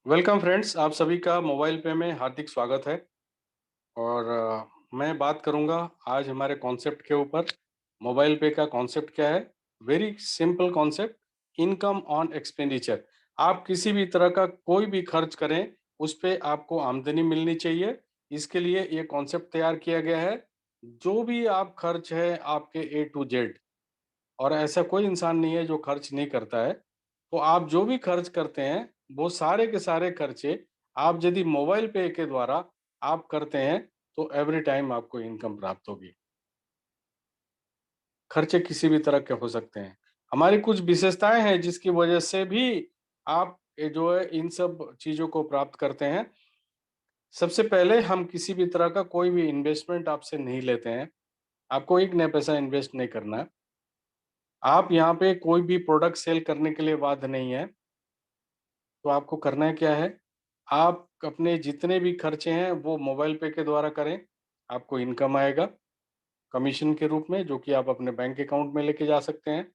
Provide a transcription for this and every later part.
Welcome friends, आप सभी का मोबाइल पे में हार्दिक स्वागत है। और मैं बात करूंगा आज हमारे कॉन्सेप्ट के ऊपर। मोबाइल पे का कॉन्सेप्ट क्या है? Very simple concept, income on expenditure. आप किसी भी तरह का कोई भी खर्च करें, उस पे आपको आमदनी मिलनी चाहिए। इसके लिए ये कॉन्सेप्ट तैयार किया गया है। जो भी आप खर्च है आपके ए टू जेड, और ऐसा कोई इंसान नहीं है जो खर्च नहीं करता है। तो आप जो भी खर्च करते हैं, वो सारे के सारे खर्चे आप यदि मोबाइल पे के द्वारा आप करते हैं, तो एवरी टाइम आपको इनकम प्राप्त होगी। खर्चे किसी भी तरह के हो सकते हैं। हमारी कुछ विशेषताएं हैं जिसकी वजह से भी आप ये जो है इन सब चीजों को प्राप्त करते हैं। सबसे पहले, हम किसी भी तरह का कोई भी इन्वेस्टमेंट आपसे नहीं लेते हैं। आपको एक नया पैसा इन्वेस्ट नहीं करना है। आप यहाँ पे कोई भी प्रोडक्ट सेल करने के लिए बाध्य नहीं है। तो आपको करना है क्या है? आप अपने जितने भी खर्चे हैं वो मोबाइल पे के द्वारा करें। आपको इनकम आएगा कमीशन के रूप में, जो कि आप अपने बैंक अकाउंट में लेके जा सकते हैं।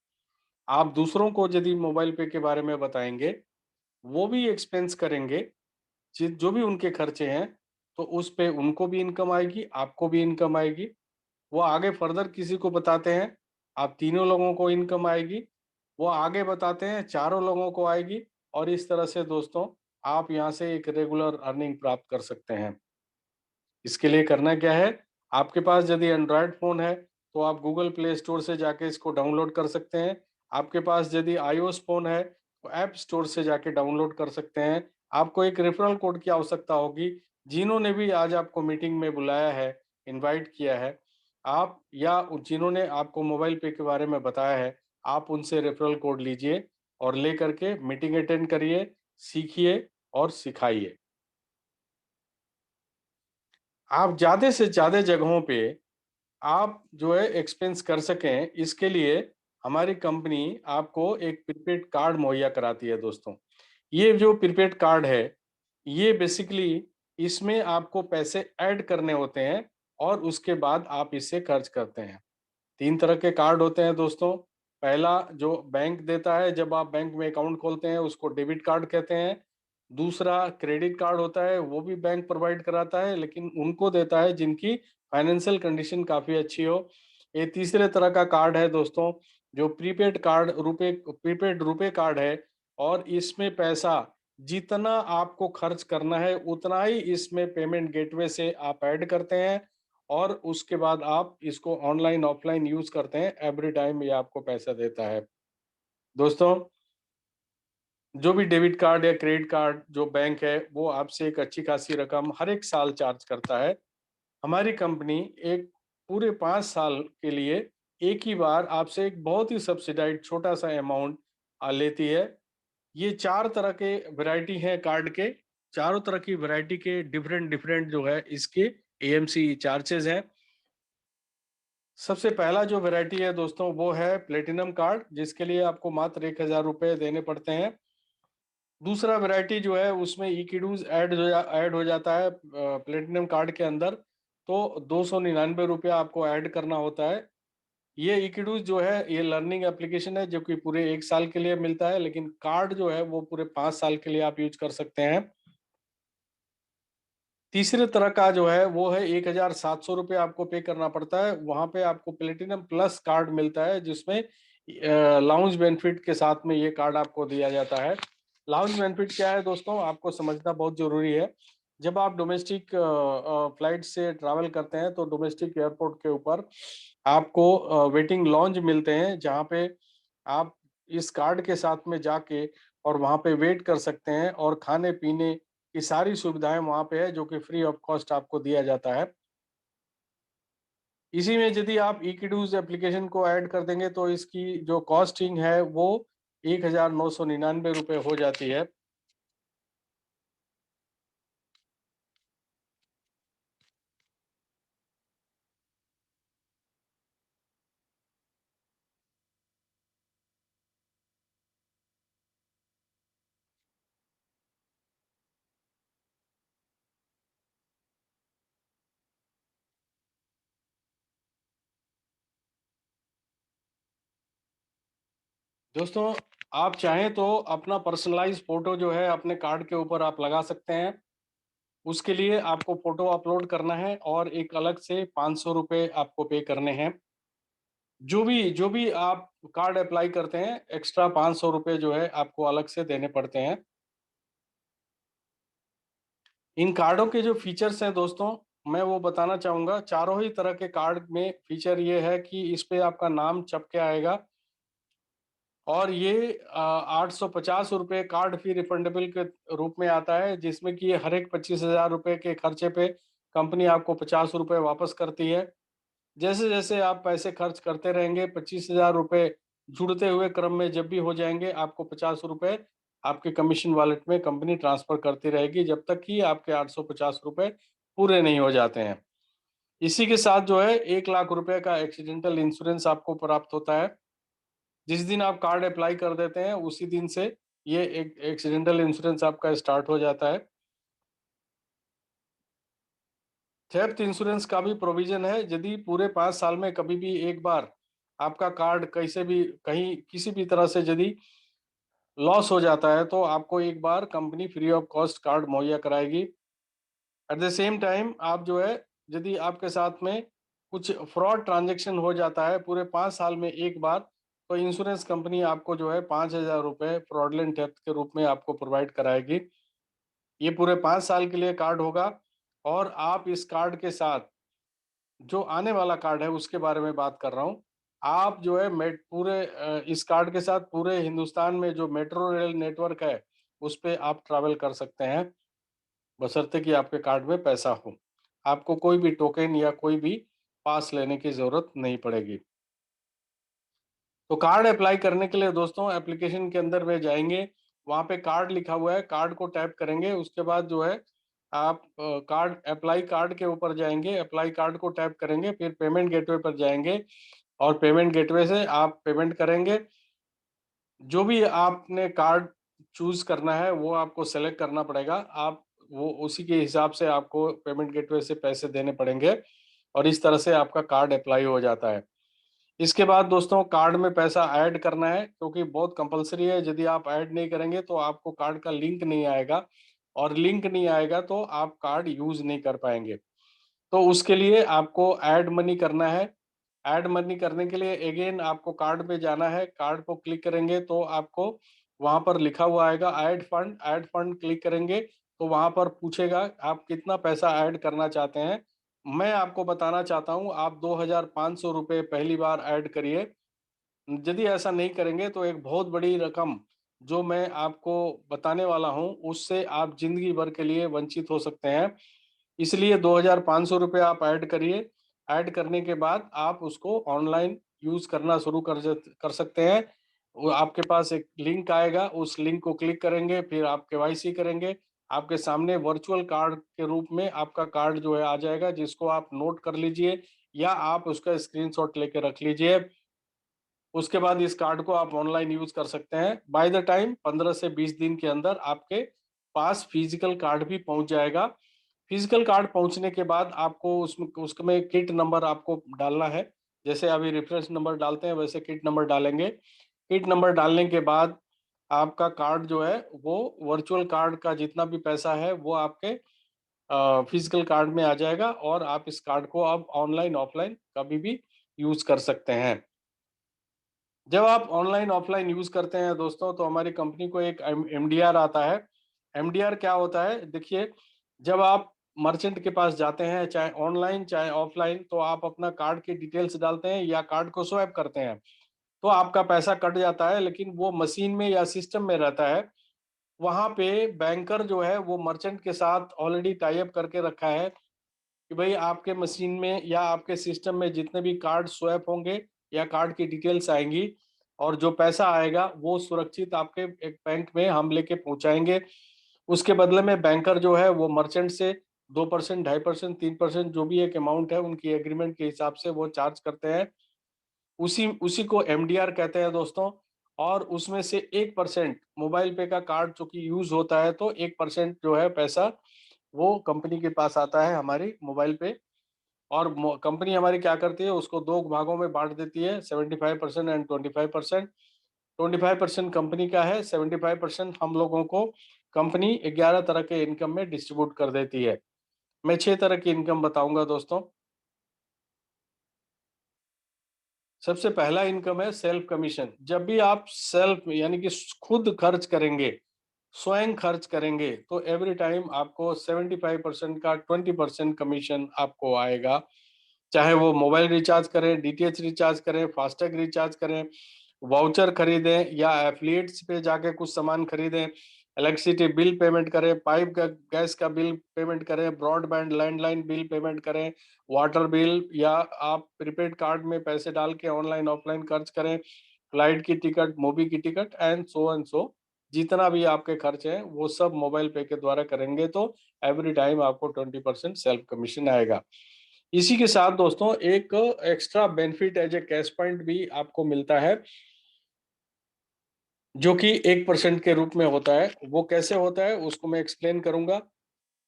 आप दूसरों को यदि मोबाइल पे के बारे में बताएंगे, वो भी एक्सपेंस करेंगे जो भी उनके खर्चे हैं, तो उस पे उनको भी इनकम आएगी, आपको भी इनकम आएगी। वो आगे फर्दर किसी को बताते हैं, आप तीनों लोगों को इनकम आएगी। वो आगे बताते हैं, चारों लोगों को आएगी। और इस तरह से दोस्तों, आप यहाँ से एक रेगुलर अर्निंग प्राप्त कर सकते हैं। इसके लिए करना क्या है? आपके पास यदि एंड्रॉयड फ़ोन है, तो आप गूगल प्ले स्टोर से जाके इसको डाउनलोड कर सकते हैं। आपके पास यदि आईओएस फ़ोन है, तो ऐप स्टोर से जाके डाउनलोड कर सकते हैं। आपको एक रेफरल कोड की आवश्यकता होगी। जिन्होंने भी आज आपको मीटिंग में बुलाया है, इनवाइट किया है, आप या जिन्होंने आपको मोबाइल पे के बारे में बताया है, आप उनसे रेफरल कोड लीजिए और लेकर के मीटिंग अटेंड करिए, सीखिए और सिखाइए। आप ज़्यादा से ज़्यादा जगहों पे आप जो है एक्सपेंस कर सकें, इसके लिए हमारी कंपनी आपको एक प्रीपेड कार्ड मुहैया कराती है दोस्तों। ये जो प्रीपेड कार्ड है, ये बेसिकली इसमें आपको पैसे ऐड करने होते हैं और उसके बाद आप इसे खर्च करते हैं। 3 तरह के कार्ड होते हैं दोस्तों। पहला जो बैंक देता है, जब आप बैंक में अकाउंट खोलते हैं, उसको डेबिट कार्ड कहते हैं। दूसरा क्रेडिट कार्ड होता है, वो भी बैंक प्रोवाइड कराता है, लेकिन उनको देता है जिनकी फाइनेंशियल कंडीशन काफ़ी अच्छी हो। ये तीसरे तरह का कार्ड है दोस्तों, जो प्रीपेड रुपे कार्ड है। और इसमें पैसा जितना आपको खर्च करना है, उतना ही इसमें पेमेंट गेटवे से आप ऐड करते हैं और उसके बाद आप इसको ऑनलाइन, ऑफलाइन यूज़ करते हैं, एवरी टाइम ये आपको पैसा देता है। दोस्तों, जो भी डेबिट कार्ड या क्रेडिट कार्ड जो बैंक है, वो आपसे एक अच्छी खासी रकम हर एक साल चार्ज करता है। हमारी कंपनी एक पूरे 5 साल के लिए एक ही बार आपसे एक बहुत ही सब्सिडाइज़्ड छोटा-सा अमाउंट लेती है। ये 4 तरह के वैरायटी हैं कार्ड के। चारों तरह की वैरायटी के डिफरेंट-डिफरेंट जो है इसके एएमसी चार्जेज़ हैं। सबसे पहला जो वैरायटी है दोस्तों, वो है प्लेटिनम कार्ड, जिसके लिए आपको मात्र ₹1000 देने पड़ते हैं। दूसरा वैरायटी जो है उसमें इक्विडूज़ ऐड हो जाता है प्लेटिनम कार्ड के अंदर, तो ₹299 आपको ऐड करना होता है। ये इक्विडूज़ जो है, ये लर्निंग एप्लीकेशन है जो कि पूरे 1 साल के लिए मिलता है, लेकिन कार्ड जो है वो पूरे 5 साल के लिए आप यूज़ कर सकते हैं। तीसरे तरह का जो है वो है ₹1700 आपको पे करना पड़ता है। वहाँ पे आपको प्लेटिनम प्लस कार्ड मिलता है, जिसमें लाउंज बेनिफिट के साथ में ये कार्ड आपको दिया जाता है। लाउंज बेनिफिट क्या है दोस्तों, आपको समझना बहुत ज़रूरी है। जब आप डोमेस्टिक फ्लाइट से ट्रैवल करते हैं, तो डोमेस्टिक एयरपोर्ट के ऊपर आपको वेटिंग लॉन्ज मिलते हैं, जहाँ पे आप इस कार्ड के साथ में जाके और वहाँ पे वेट कर सकते हैं, और खाने-पीने की सारी सुविधाएँ वहाँ पे है, जो कि फ्री ऑफ कॉस्ट आपको दिया जाता है। इसी में यदि आप इक्विडूज़ एप्लीकेशन को ऐड कर देंगे, तो इसकी जो कॉस्टिंग है वो ₹1999 हो जाती है। दोस्तों, आप चाहें तो अपना पर्सनलाइज़ फ़ोटो जो है अपने कार्ड के ऊपर आप लगा सकते हैं। उसके लिए आपको फ़ोटो अपलोड करना है और एक अलग से ₹500 आपको पे करने हैं। जो भी आप कार्ड अप्लाई करते हैं, एक्स्ट्रा ₹500 जो है आपको अलग से देने पड़ते हैं। इन कार्डों के जो फीचर्स हैं दोस्तों, मैं वो बताना चाहूँगा। चारों ही तरह के कार्ड में फीचर ये है कि इस पे आपका नाम छप के आएगा और ये ₹850 कार्ड फी रिफंडेबल के रूप में आता है, जिसमें कि हर एक ₹25,000 के खर्चे पे कंपनी आपको ₹50 वापस करती है। जैसे-जैसे आप पैसे खर्च करते रहेंगे, ₹25,000 जुड़ते हुए क्रम में जब भी हो जाएँगे, आपको ₹50 आपके कमीशन वॉलेट में कंपनी ट्रांसफ़र करती रहेगी, जब तक कि आपके ₹850 पूरे नहीं हो जाते हैं। इसी के साथ जो है ₹1,00,000 का एक्सीडेंटल इंश्योरेंस आपको प्राप्त होता है। जिस दिन आप कार्ड अप्लाई कर देते हैं, उसी दिन से ये एक एक्सीडेंटल इंश्योरेंस आपका स्टार्ट हो जाता है। थेफ्ट इंश्योरेंस का भी प्रोविज़न है, यदि पूरे 5 साल में कभी भी एक बार आपका कार्ड कैसे भी कहीं किसी भी तरह से यदि लॉस हो जाता है, तो आपको एक बार company free of cost card मुहैया कराएगी। एट द सेम टाइम आप जो है, यदि आपके साथ में कुछ फ्रॉड ट्रांज़ैक्शन हो जाता है पूरे 5 साल में एक बार, तो इंश्योरेंस कंपनी आपको जो है ₹5,000 फ्रॉडलेंट थेफ्ट के रूप में आपको प्रोवाइड कराएगी। ये पूरे 5 साल के लिए कार्ड होगा और आप इस कार्ड के साथ जो आने वाला कार्ड है उसके बारे में बात कर रहा हूँ। आप जो है इस कार्ड के साथ पूरे हिंदुस्तान में जो मेट्रो रेल नेटवर्क है, उस पे आप ट्रैवल कर सकते हैं, बशर्ते कि आपके कार्ड में पैसा हो। आपको कोई भी टोकन या कोई भी पास लेने की ज़रूरत नहीं पड़ेगी। तो कार्ड अप्लाई करने के लिए दोस्तों एप्लीकेशन के अंदर में जाएँगे, वहाँ पे कार्ड लिखा हुआ है, कार्ड को टैप करेंगे, उसके बाद जो है आप कार्ड के ऊपर जाएँगे, अप्लाई कार्ड को टैप करेंगे, फिर पेमेंट गेटवे पर जाएँगे और पेमेंट गेटवे से आप पेमेंट करेंगे। जो भी आपने कार्ड चूज़ करना है, वो आपको सेलेक्ट करना पड़ेगा। आप वो उसी के हिसाब से आपको पेमेंट गेटवे से पैसे देने पड़ेंगे और इस तरह से आपका कार्ड अप्लाई हो जाता है। इसके बाद दोस्तों कार्ड में पैसा ऐड करना है, क्योंकि बहुत कंपल्सरी है, यदि आप ऐड नहीं करेंगे तो आपको कार्ड का लिंक नहीं आएगा और लिंक नहीं आएगा तो आप कार्ड यूज़ नहीं कर पाएँगे। तो उसके लिए आपको ऐड मनी करना है। ऐड मनी करने के लिए अगेन आपको कार्ड पे जाना है, कार्ड को क्लिक करेंगे तो आपको वहाँ पर लिखा हुआ आएगा ऐड फंड क्लिक करेंगे तो वहाँ पर पूछेगा आप कितना पैसा ऐड करना चाहते हैं। मैं आपको बताना चाहता हूँ आप ₹2,500 पहली बार ऐड करिए। यदि ऐसा नहीं करेंगे तो एक बहुत बड़ी रकम जो मैं आपको बताने वाला हूँ, उससे आप ज़िंदगी भर के लिए वंचित हो सकते हैं। इसलिए ₹2,500 आप ऐड करिए। ऐड करने के बाद आप उसको ऑनलाइन यूज़ करना शुरू कर सकते हैं। वो आपके पास एक लिंक आएगा, उस लिंक को क्लिक करेंगे, फिर आप केवाईसी करेंगे। आपके सामने वर्चुअल कार्ड के रूप में आपका कार्ड जो है आ जाएगा, जिसको आप नोट कर लीजिए या आप उसका स्क्रीनशॉट लेके रख लीजिए। उसके बाद इस कार्ड को आप ऑनलाइन यूज़ कर सकते हैं। बाय द टाइम 15 से 20 दिन के अंदर आपके पास फिज़िकल कार्ड भी पहुँच जाएगा। फिज़िकल कार्ड पहुँचने के बाद आपको उसमें किट नंबर आपको डालना है। जैसे अभी रेफ़रेंस नंबर डालते हैं, वैसे किट नंबर डालेंगे। किट नंबर डालने के बाद आपका कार्ड जो है, वो वर्चुअल कार्ड का जितना भी पैसा है, वो आपके फिज़िकल कार्ड में आ जाएगा और आप इस कार्ड को अब ऑनलाइन, ऑफ़लाइन कभी भी यूज़ कर सकते हैं। जब आप ऑनलाइन ऑफलाइन यूज़ करते हैं दोस्तों, तो हमारी कंपनी को एक एमडीआर आता है। एमडीआर क्या होता है? देखिए, जब आप मर्चेंट के पास जाते हैं, चाहे ऑनलाइन चाहे ऑफलाइन, तो आप अपना कार्ड की डिटेल्स डालते हैं या कार्ड को स्वाइप करते हैं, तो आपका पैसा कट जाता है, लेकिन वो मशीन में या सिस्टम में रहता है। वहाँ पे बैंकर जो है, वो मर्चेंट के साथ ऑलरेडी टाई अप करके रखा है कि भई आपके मशीन में या आपके सिस्टम में जितने भी कार्ड स्वैप होंगे या कार्ड की डिटेल्स आएँगी और जो पैसा आएगा वो सुरक्षित आपके एक बैंक में हम लेके पहुँचाएँगे। उसके बदले में बैंकर जो है वो मर्चेंट से 2% 2.5% 3% जो भी एक अमाउंट है उनकी एग्रीमेंट के हिसाब से वो चार्ज करते हैं। उसी उसी को एमडीआर कहते हैं दोस्तों। और उसमें से 1% मोबाइल पे का कार्ड चूँकि यूज़ होता है, तो 1% जो है पैसा वो कंपनी के पास आता है हमारी मोबाइल पे। और कंपनी हमारी क्या करती है, उसको दो भागों में बांट देती है, 75% एंड 25%। 25% कंपनी का है, 75% हम लोगों को कंपनी 11 तरह के इनकम में डिस्ट्रीब्यूट कर देती है। मैं 6 तरह की इनकम बताऊंगा दोस्तों। सबसे पहला इनकम है सेल्फ कमीशन। जब भी आप सेल्फ यानी कि खुद खर्च करेंगे, स्वयं खर्च करेंगे, तो एवरी टाइम आपको 75% का 20% कमीशन आपको आएगा। चाहे वो मोबाइल रिचार्ज करें, डीटीएच रिचार्ज करें, फास्टैग रिचार्ज करें, वाउचर खरीदें या एफिलिएट्स पे जाके कुछ सामान खरीदें, इलेक्ट्रिसिटी बिल पेमेंट करें, पाइप का गैस का बिल पेमेंट करें, ब्रॉडबैंड लैंडलाइन बिल पेमेंट करें, वाटर बिल, या आप प्रीपेड कार्ड में पैसे डाल के ऑनलाइन ऑफलाइन खर्च करें, फ्लाइट की टिकट, मूवी की टिकट एंड सो जितना भी आपके खर्च है वो सब मोबाइल पे के द्वारा करेंगे तो एवरी टाइम आपको 20% सेल्फ कमीशन आएगा। इसी के साथ दोस्तों एक extra benefit as a cash point भी आपको मिलता है, जो कि 1% के रूप में होता है। वो कैसे होता है उसको मैं एक्सप्लेन करूंगा।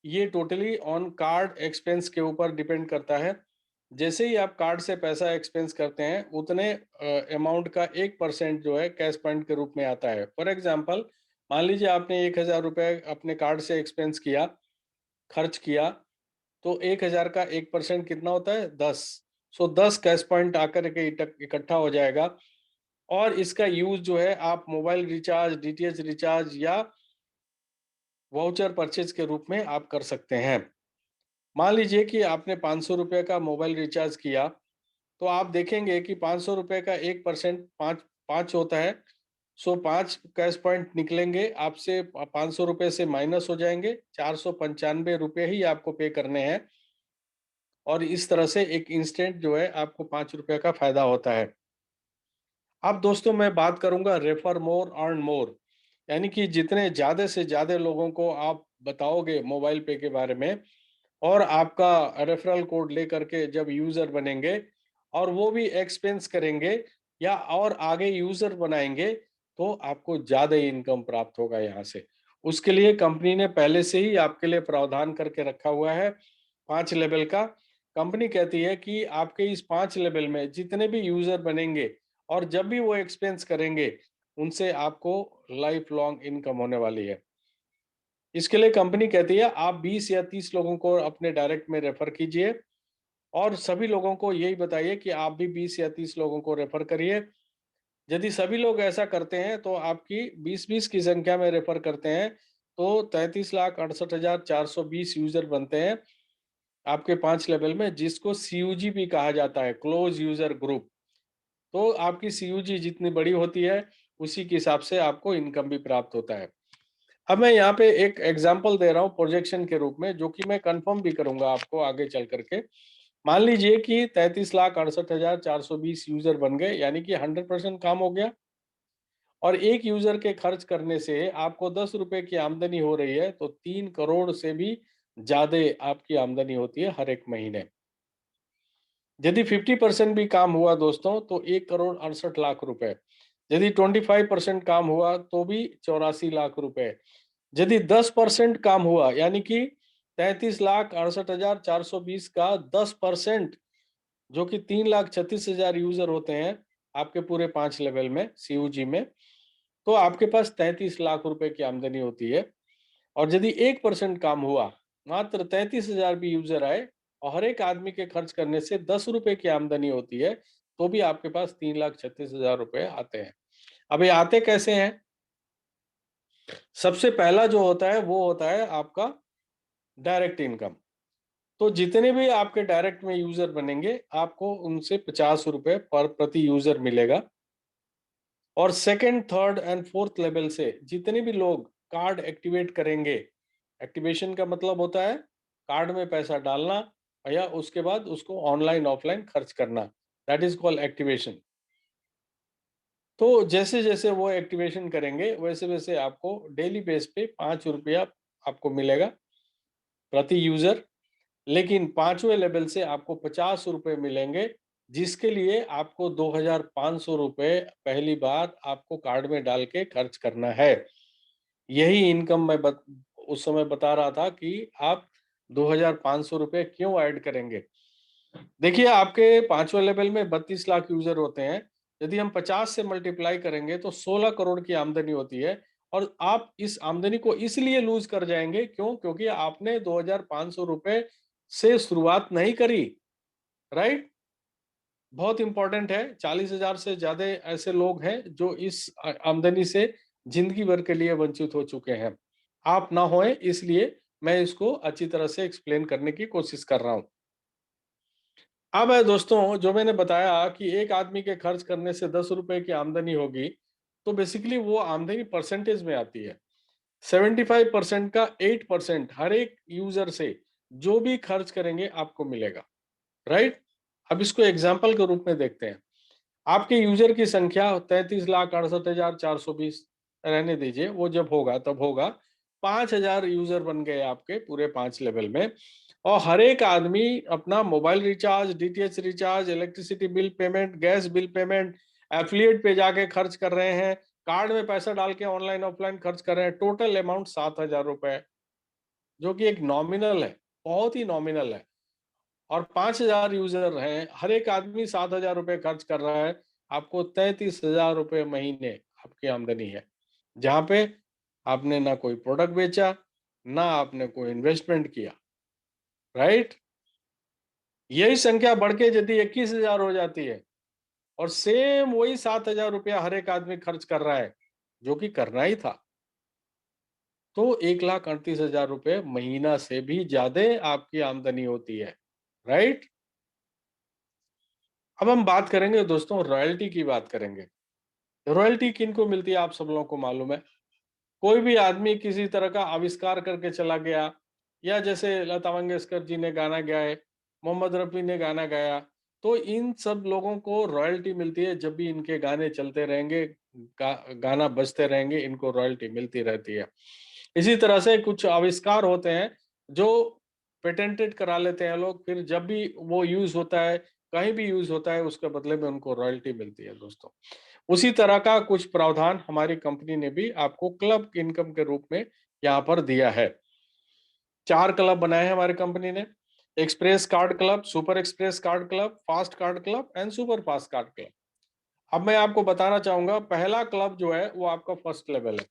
ये टोटली ऑन कार्ड एक्सपेंस के ऊपर डिपेंड करता है। जैसे ही आप कार्ड से पैसा एक्सपेंस करते हैं उतने अमाउंट का 1% जो है कैश पॉइंट के रूप में आता है। फॉर एग्जाम्पल, मान लीजिए आपने 1,000 रुपये अपने कार्ड से एक्सपेंस किया, खर्च किया, तो 1,000 का 1% कितना होता है? 10। सो 10 कैश पॉइंट आकर के इकट्ठा हो जाएगा। और इसका यूज जो है आप मोबाइल रिचार्ज, डीटीएच रिचार्ज या वाउचर परचेज के रूप में आप कर सकते हैं। मान लीजिए कि आपने 500 रुपये का मोबाइल रिचार्ज किया, तो आप देखेंगे कि 500 रुपये का 1% पाँच पाँच होता है। सो 5 कैश पॉइंट निकलेंगे आपसे, 500 रुपये से माइनस हो जाएंगे, 495 रुपये ही आपको पे करने हैं। और इस तरह से एक इंस्टेंट जो है आपको 5 रुपये का फायदा होता है। अब दोस्तों मैं बात करूंगा रेफर मोर अर्न मोर, यानी कि जितने ज्यादा से ज्यादा लोगों को आप बताओगे मोबाइल पे के बारे में और आपका रेफरल कोड लेकर के जब यूजर बनेंगे और वो भी एक्सपेंस करेंगे या और आगे यूजर बनाएंगे, तो आपको ज्यादा इनकम प्राप्त होगा यहाँ से। उसके लिए कंपनी ने पहले से ही आपके लिए प्रावधान करके रखा हुआ है 5 लेवल का। कंपनी कहती है कि आपके इस 5 लेवल में जितने भी यूजर बनेंगे और जब भी वो एक्सपेंस करेंगे, उनसे आपको लाइफ लॉन्ग इनकम होने वाली है। इसके लिए कंपनी कहती है आप 20 या 30 लोगों को अपने डायरेक्ट में रेफर कीजिए और सभी लोगों को यही बताइए कि आप भी 20 या 30 लोगों को रेफर करिए। यदि सभी लोग ऐसा करते हैं तो आपकी 20-20 की संख्या में रेफर करते हैं तो 33,68,420 यूजर बनते हैं आपके 5 लेवल में, जिसको सीयूजी भी कहा जाता है, क्लोज यूजर ग्रुप। तो आपकी सीयूजी जितनी बड़ी होती है उसी के हिसाब से आपको इनकम भी प्राप्त होता है। अब मैं यहाँ पे एक एग्जांपल दे रहा हूँ प्रोजेक्शन के रूप में, जो कि मैं कंफर्म भी करूंगा आपको आगे चल करके। मान लीजिए कि 33,68,420 यूजर बन गए, यानी कि 100% काम हो गया। और एक यूजर के खर्च करने से आपको 10 रुपए की आमदनी हो रही है, तो 3 करोड़ से भी ज्यादा आपकी आमदनी होती है हर एक महीने। यदि 50% भी काम हुआ दोस्तों तो 1,68,00,000 रुपए। यदि 25% काम हुआ तो भी 84 लाख रुपए। यदि 10% काम हुआ यानी कि 33,68,420 का 10%, जो कि 3,36,000 यूजर होते हैं आपके पूरे 5 लेवल में सीयूजी में, तो आपके पास 33 लाख रुपए की आमदनी होती है। और यदि 1% काम हुआ, मात्र 33,000 भी यूजर आए और हर एक आदमी के खर्च करने से 10 रुपए की आमदनी होती है, तो भी आपके पास 3,36,000 रुपए आते हैं। अब ये आते कैसे हैं? सबसे पहला जो होता है वो होता है आपका डायरेक्ट इनकम। तो जितने भी आपके डायरेक्ट में यूजर बनेंगे आपको उनसे 50 रुपए पर प्रति यूजर मिलेगा। और second, third and fourth level से जितने भी लोग कार्ड एक्टिवेट करेंगे, एक्टिवेशन का मतलब होता है कार्ड में पैसा डालना या उसके बाद उसको ऑनलाइन ऑफलाइन खर्च करना, दैट इज कॉल्ड एक्टिवेशन। तो जैसे जैसे वो एक्टिवेशन करेंगे वैसे वैसे आपको डेली बेस पे 5 रुपया आपको मिलेगा प्रति यूजर। लेकिन 5वें लेवल से आपको 50 रुपए मिलेंगे, जिसके लिए आपको 2,500 रुपए पहली बार आपको कार्ड में डाल के खर्च करना है। यही इनकम मैं उस समय बता रहा था कि आप 2,500 रुपए क्यों ऐड करेंगे। देखिए आपके 5वें लेवल में 32 लाख यूजर होते हैं, यदि हम 50 से मल्टीप्लाई करेंगे तो 16 करोड़ की आमदनी होती है। और आप इस आमदनी को इसलिए लूज कर जाएंगे, क्यों? क्योंकि आपने 2,500 रुपए से शुरुआत नहीं करी, राइट? बहुत इंपॉर्टेंट है। 40,000 से ज्यादा ऐसे लोग हैं जो इस आमदनी से जिंदगी भर के लिए वंचित हो चुके हैं। आप ना होए, इसलिए मैं इसको अच्छी तरह से एक्सप्लेन करने की कोशिश कर रहा हूं। अब है दोस्तों, जो मैंने बताया कि एक आदमी के खर्च करने से 10 रुपए की आमदनी होगी, तो बेसिकली वो आमदनी परसेंटेज में आती है। 75% का 8% हर एक यूजर से जो भी खर्च करेंगे आपको मिलेगा, राइट? अब इसको एग्जाम्पल के रूप में देखते हैं। आपके यूजर की संख्या 33,68,420, रहने दीजिए, वो जब होगा तब होगा। 5,000 यूजर बन गए आपके पूरे 5 लेवल में, और हर एक आदमी अपना mobile recharge, DTH recharge, electricity bill payment, gas bill payment, affiliate पे जाके खर्च कर रहे हैं, कार्ड में पैसा डाल के ऑनलाइन ऑफलाइन खर्च कर रहे हैं। टोटल अमाउंट 7,000 रुपए, जो कि एक नॉमिनल है, बहुत ही नॉमिनल है। और 5,000 यूजर हैं, हर एक आदमी 7,000 रुपए खर्च कर रहा है। आपको 33,000 रुपए महीने आपकी आमदनी है, जहां पे आपने ना कोई प्रोडक्ट बेचा, ना आपने कोई इन्वेस्टमेंट किया, राइट? यही संख्या बढ़ के यदि 21,000 हो जाती है, और सेम वही 7,000 रुपया हर एक आदमी खर्च कर रहा है, जो कि करना ही था, तो 1,38,000 रुपये महीना से भी ज्यादा आपकी आमदनी होती है, राइट? अब हम बात करेंगे दोस्तों, रॉयल्टी की बात करेंगे। रॉयल्टी किनको मिलती है आप सब लोगों को मालूम है। कोई भी आदमी किसी तरह का आविष्कार करके चला गया, या जैसे लता मंगेशकर जी ने गाना गाया है, मोहम्मद रफी ने गाना गाया, तो इन सब लोगों को रॉयल्टी मिलती है। जब भी इनके गाने चलते रहेंगे, गाना बजते रहेंगे, इनको रॉयल्टी मिलती रहती है। इसी तरह से कुछ आविष्कार होते हैं जो पेटेंटेड करा लेते हैं लोग, फिर जब भी वो यूज होता है, कहीं भी यूज होता है, उसके बदले में उनको रॉयल्टी मिलती है दोस्तों। उसी तरह का कुछ प्रावधान हमारी कंपनी ने भी आपको क्लब इनकम के रूप में यहाँ पर दिया है। 4 क्लब बनाए हैं हमारी कंपनी ने: express card club, super express card club, fast card club and super fast card club. अब मैं आपको बताना चाहूंगा, पहला क्लब जो है वो आपका फर्स्ट लेवल है,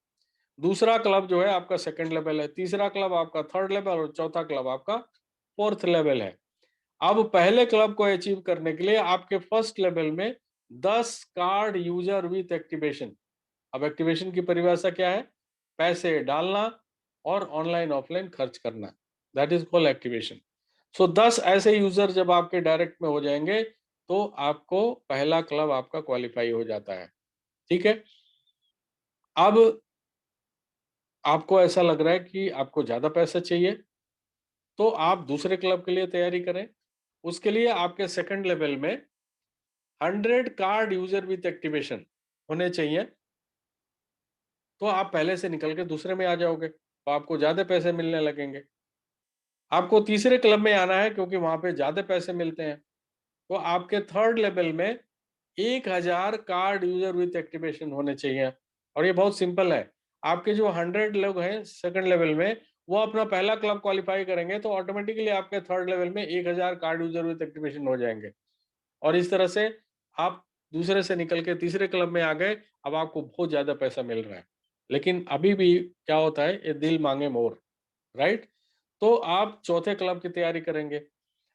दूसरा क्लब जो है आपका सेकंड लेवल है, तीसरा क्लब आपका थर्ड लेवल, और चौथा क्लब आपका फोर्थ लेवल है। अब पहले क्लब को अचीव करने के लिए आपके फर्स्ट लेवल में 10 कार्ड यूजर विथ एक्टिवेशन। अब एक्टिवेशन की परिभाषा क्या है? पैसे डालना और ऑनलाइन ऑफलाइन खर्च करना, दैट इज कॉल्ड एक्टिवेशन। सो 10 ऐसे यूजर जब आपके डायरेक्ट में हो जाएंगे, तो आपको पहला क्लब आपका क्वालिफाई हो जाता है, ठीक है? अब आपको ऐसा लग रहा है कि आपको ज्यादा पैसा चाहिए, तो आप दूसरे क्लब के लिए तैयारी करें। उसके लिए आपके सेकंड लेवल में 100 कार्ड यूजर विथ एक्टिवेशन होने चाहिए, तो आप पहले से निकल के दूसरे में आ जाओगे, तो आपको ज्यादा पैसे मिलने लगेंगे। आपको तीसरे क्लब में आना है, क्योंकि वहां पे ज्यादा पैसे मिलते हैं, तो आपके थर्ड लेवल में 1,000 कार्ड यूजर विथ एक्टिवेशन होने चाहिए। और ये बहुत सिंपल है। आपके जो 100 लोग हैं सेकंड लेवल में, वो अपना पहला क्लब क्वालिफाई करेंगे, तो ऑटोमेटिकली आपके थर्ड लेवल में 1,000 कार्ड यूजर विथ एक्टिवेशन हो जाएंगे। और इस तरह से आप दूसरे से निकल के तीसरे क्लब में आ गए। अब आपको बहुत ज्यादा पैसा मिल रहा है, लेकिन अभी भी क्या होता है, ये दिल मांगे मोर, राइट? तो आप चौथे क्लब की तैयारी करेंगे।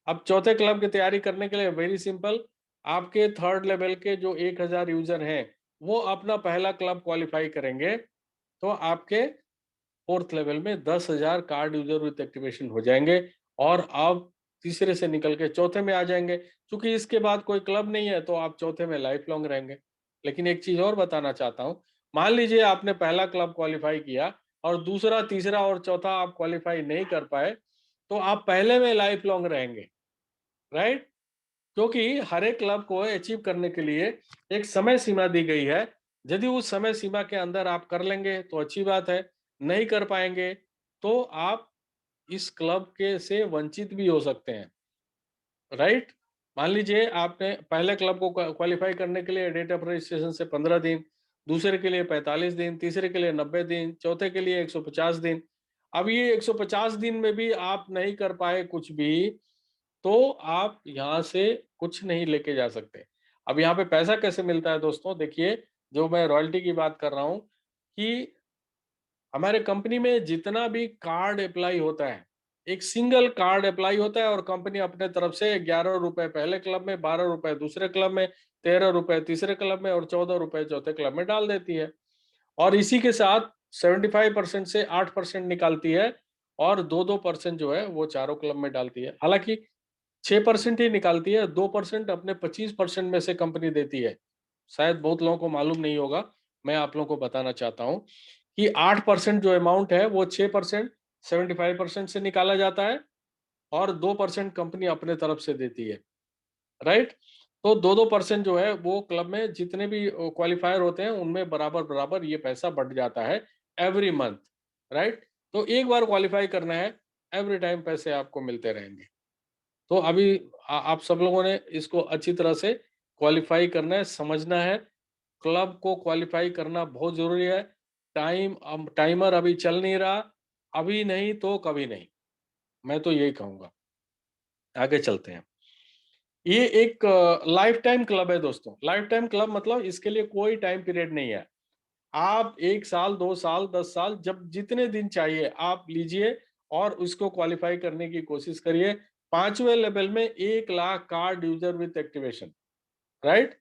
अब चौथे क्लब की तैयारी करने के लिए वेरी सिंपल, आपके थर्ड लेवल के जो 1,000 यूजर हैं, वो अपना पहला क्लब क्वालिफाई करेंगे, तो आपके फोर्थ लेवल में 10,000 कार्ड यूजर विथ एक्टिवेशन हो जाएंगे, और आप तीसरे से निकल के चौथे में आ जाएंगे। क्योंकि इसके बाद कोई क्लब नहीं है, तो आप चौथे में लाइफ लॉन्ग रहेंगे। लेकिन एक चीज और बताना चाहता हूँ, मान लीजिए आपने पहला क्लब क्वालिफाई किया, और दूसरा, तीसरा और चौथा आप क्वालिफाई नहीं कर पाए, तो आप पहले में लाइफ लॉन्ग रहेंगे, राइट? क्योंकि हर एक क्लब को अचीव करने के लिए एक समय सीमा दी गई है। यदि उस समय सीमा के अंदर आप कर लेंगे तो अच्छी बात है, नहीं कर पाएंगे तो आप इस क्लब के से वंचित भी हो सकते हैं, राइट? मान लीजिए आपने पहले क्लब को क्वालिफाई करने के लिए डेट ऑफ रजिस्ट्रेशन से 15 दिन, दूसरे के लिए 45 दिन, तीसरे के लिए 90 दिन, चौथे के लिए 150 दिन। अब ये 150 दिन में भी आप नहीं कर पाए कुछ भी, तो आप यहाँ से कुछ नहीं लेके जा सकते। अब यहाँ पे पैसा कैसे मिलता है दोस्तों, देखिए जो मैं रॉयल्टी की बात कर रहा हूँ कि हमारे कंपनी में जितना भी कार्ड अप्लाई होता है, एक सिंगल कार्ड अप्लाई होता है और कंपनी अपने तरफ से 11 रुपए पहले क्लब में, 12 रुपए दूसरे क्लब में, 13 रुपए तीसरे क्लब में और 14 रुपए चौथे क्लब में डाल देती है। और इसी के साथ 75% से 8% निकालती है और 2-2% जो है वो चारों क्लब में डालती है। हालाँकि 6% ही निकालती है, 2% अपने 25% में से कंपनी देती है। शायद बहुत लोगों को मालूम नहीं होगा, मैं आप लोगों को बताना चाहता हूँ कि 8% जो अमाउंट है वो 6% 75% से निकाला जाता है और 2% कंपनी अपने तरफ से देती है, राइट? तो 2-2% जो है वो क्लब में जितने भी क्वालीफायर होते हैं उनमें बराबर-बराबर ये पैसा बँट जाता है एवरी मंथ, राइट? तो एक बार क्वालीफाई करना है, एवरी टाइम पैसे आपको मिलते रहेंगे। तो अभी आप सब लोगों ने इसको अच्छी तरह से क्वालीफाई करना है, समझना है। क्लब को क्वालीफाई करना बहुत ज़रूरी है। टाइमर अभी चल नहीं रहा, अभी नहीं तो कभी नहीं। मैं तो यही कहूँगा। आगे चलते हैं। ये एक लाइफ टाइम क्लब है दोस्तों। लाइफ टाइम क्लब मतलब इसके लिए कोई टाइम पीरियड नहीं है। आप 1 साल, 2 साल, 10 साल जब जितने दिन चाहिए आप लीजिए और उसको क्वालीफाई करने की कोशिश करिए। 5वें लेवल में 1 lakh card user with activation, right?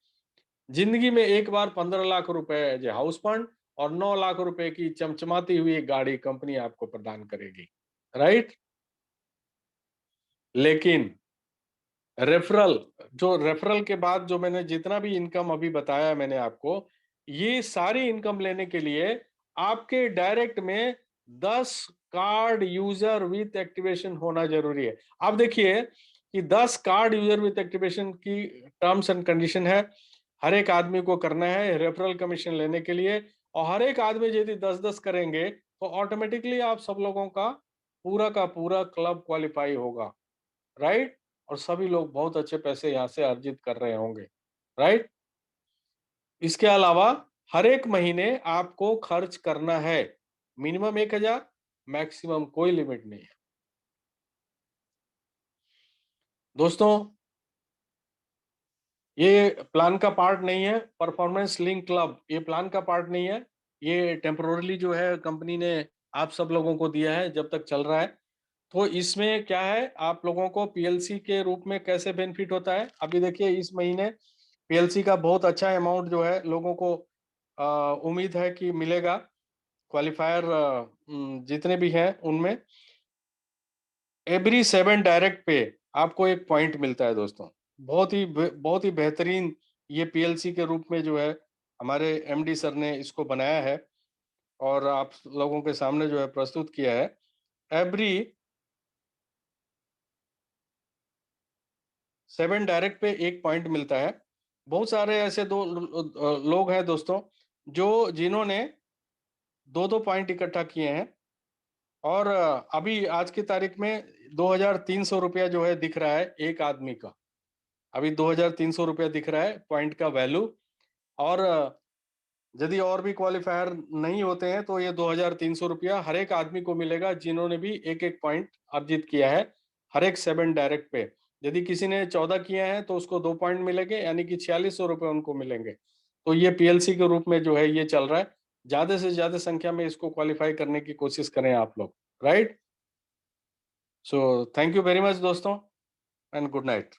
ज़िंदगी में एक बार 15 लाख रुपए एज़ ए हाउस फंड और 9 लाख रुपए की चमचमाती हुई गाड़ी कंपनी आपको प्रदान करेगी, राइट? लेकिन रेफरल रेफरल के बाद जो मैंने जितना भी इनकम अभी बताया मैंने आपको, ये सारी इनकम लेने के लिए आपके डायरेक्ट में 10 कार्ड यूजर विथ एक्टिवेशन होना जरूरी है। आप देखिए कि 10 कार्ड यूजर विथ एक्टिवेशन की टर्म्स एंड कंडीशन है। हर एक आदमी को करना है रेफरल कमीशन लेने के लिए और हर एक आदमी यदि 10-10 करेंगे तो ऑटोमेटिकली आप सब लोगों का पूरा क्लब क्वालिफाई होगा, राइट? और सभी लोग बहुत अच्छे पैसे यहाँ से अर्जित कर रहे होंगे, राइट? इसके अलावा हर एक महीने आपको खर्च करना है, मिनिमम 1000, मैक्सिमम कोई लिमिट नहीं है। दोस्तों, ये प्लान का पार्ट नहीं है, परफॉर्मेंस लिंक क्लब ये प्लान का पार्ट नहीं है। ये टेम्पोररीली जो है कंपनी ने आप सब लोगों को दिया है जब तक चल रहा है। तो इसमें क्या है, आप लोगों को पीएलसी के रूप में कैसे बेनिफिट होता है? अभी देखिए इस महीने पीएलसी का बहुत अच्छा अमाउंट जो है लोगों को उम्मीद है कि मिलेगा। क्वालिफायर जितने भी हैं उनमें एवरी 7 डायरेक्ट पे आपको एक पॉइंट मिलता है दोस्तों। बहुत ही बेहतरीन ये पीएलसी के रूप में जो है हमारे एमडी सर ने इसको बनाया है और आप लोगों के सामने जो है प्रस्तुत किया है। एवरी 7 डायरेक्ट पे एक पॉइंट मिलता है। बहुत सारे ऐसे लोग हैं दोस्तों जो जिन्होंने 2-2 पॉइंट इकट्ठा किए हैं और अभी आज की तारीख में 2300 रुपया जो है दिख रहा है एक आदमी का। अभी 2300 रुपया दिख रहा है पॉइंट का वैल्यू और यदि और भी क्वालिफायर नहीं होते हैं तो ये 2300 रुपया हर एक आदमी को मिलेगा जिन्होंने भी एक-एक पॉइंट अर्जित किया है, हर एक 7 डायरेक्ट पे। यदि किसी ने 14 किए हैं तो उसको 2 पॉइंट मिलेंगे यानी कि 4600 रुपए उनको मिलेंगे। तो ये पीएलसी के रूप में जो है ये चल रहा है। ज़्यादा से ज़्यादा संख्या में इसको क्वालीफाई करने की कोशिश करें आप लोग, right? So thank you very much दोस्तों एंड गुड नाइट।